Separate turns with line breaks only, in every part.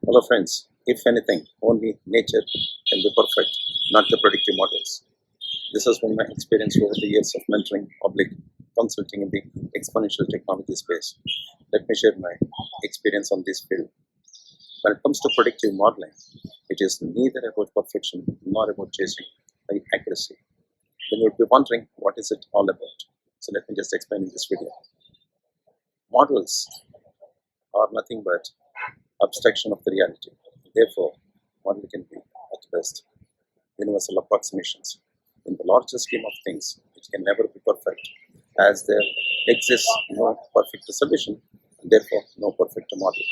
Hello friends, if anything, only nature can be perfect, not the predictive models. This has been my experience over the years of mentoring, public consulting in the exponential technology space. Let me share my experience on this field. When it comes to predictive modeling, it is neither about perfection nor about chasing high accuracy. Then you would be wondering, what is it all about? So let me just explain in this video. Models are nothing but abstraction of the reality. Therefore, model can be at best universal approximations. In the larger scheme of things, it can never be perfect, as there exists no perfect solution, and therefore no perfect model.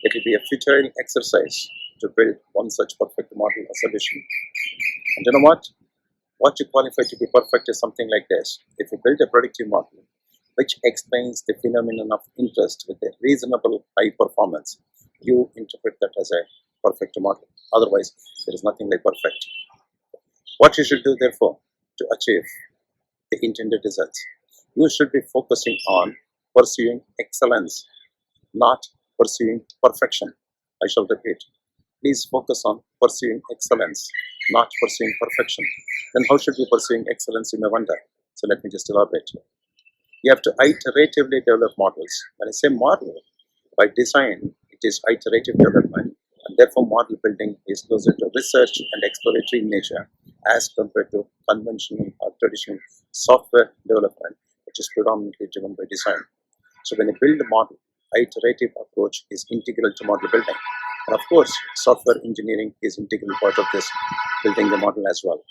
It will be a futile exercise to build one such perfect model or solution. And you know what? What you qualify to be perfect is something like this. If you build a predictive model which explains the phenomenon of interest with a reasonable high performance, you interpret that as a perfect model. Otherwise, there is nothing like perfect. What you should do, therefore, to achieve the intended results, you should be focusing on pursuing excellence, not pursuing perfection. I shall repeat. Please focus on pursuing excellence, not pursuing perfection. Then how should we pursuing excellence, you may wonder. So let me just elaborate. You have to iteratively develop models. When I say model, by design, it is iterative development, and therefore model building is closer to research and exploratory in nature as compared to conventional or traditional software development, which is predominantly driven by design. So when you build a model, iterative approach is integral to model building. And of course, software engineering is integral part of this building the model as well.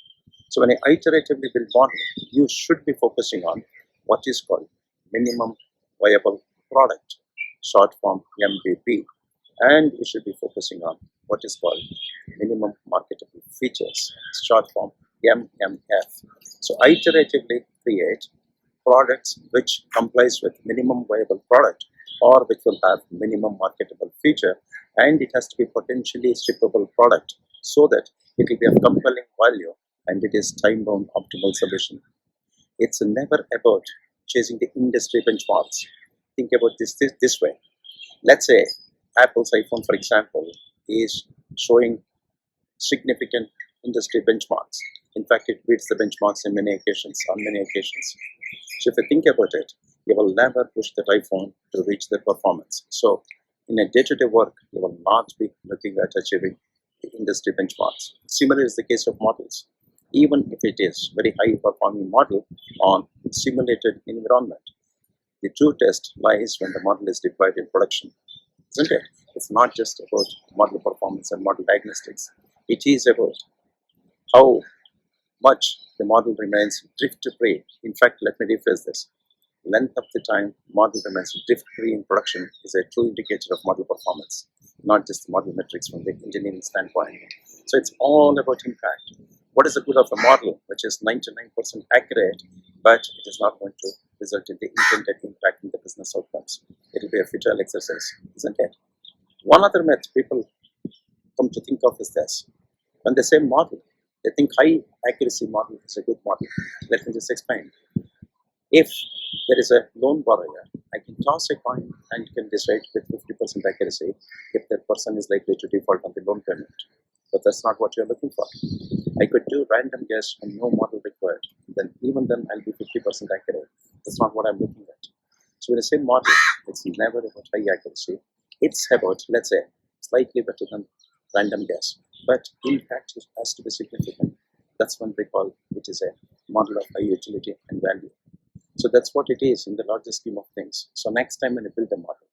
So when you iteratively build model, you should be focusing on what is called minimum viable product, short form MVP, and you should be focusing on what is called minimum marketable features, short form MMF. So iteratively create products which complies with minimum viable product, or which will have minimum marketable feature, and it has to be potentially shippable product so that it will be of compelling value and it is time-bound optimal solution. It's never about chasing the industry benchmarks. Think about this way. Let's say Apple's iPhone, for example, is showing significant industry benchmarks. In fact, it beats the benchmarks on many occasions. So if you think about it, you will never push that iPhone to reach the performance. So in a day-to-day work, you will not be looking at achieving the industry benchmarks. Similar is the case of models. Even if it is very high performing model on simulated environment, the true test lies when the model is deployed in production, isn't it? It's not just about model performance and model diagnostics. It is about how much the model remains drift-free. In fact, let me rephrase this. Length of the time model remains drift-free in production is a true indicator of model performance, not just the model metrics from the engineering standpoint. So it's all about impact. What is the good of a model which is 99% accurate, but it is not going to result in the intended impact in the business outcomes? It will be a futile exercise, isn't it? One other myth people come to think of is this. When they say model, they think high accuracy model is a good model. Let me just explain. If there is a loan borrower, I can toss a coin and can decide with 50% accuracy if that person is likely to default on the loan payment. But that's not what you're looking for. I could do random guess and no model required. Then even then I'll be 50% accurate. That's not what I'm looking at. So when I say model, it's never about high accuracy. It's about, let's say, slightly better than random guess. But impact has to be significant. That's when we call it is a model of high utility and value. So that's what it is in the larger scheme of things. So next time when you build a model,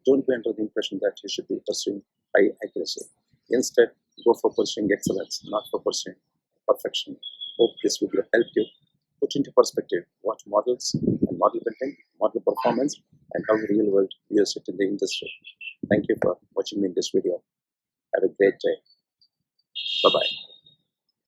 don't be under the impression that you should be pursuing high accuracy. Instead, go for pursuing excellence, not for pursuing perfection. Hope this will help you put into perspective what models and model building, model performance, and how the real world use it in the industry. Thank you for watching me in this video. Have a great day. Bye-bye.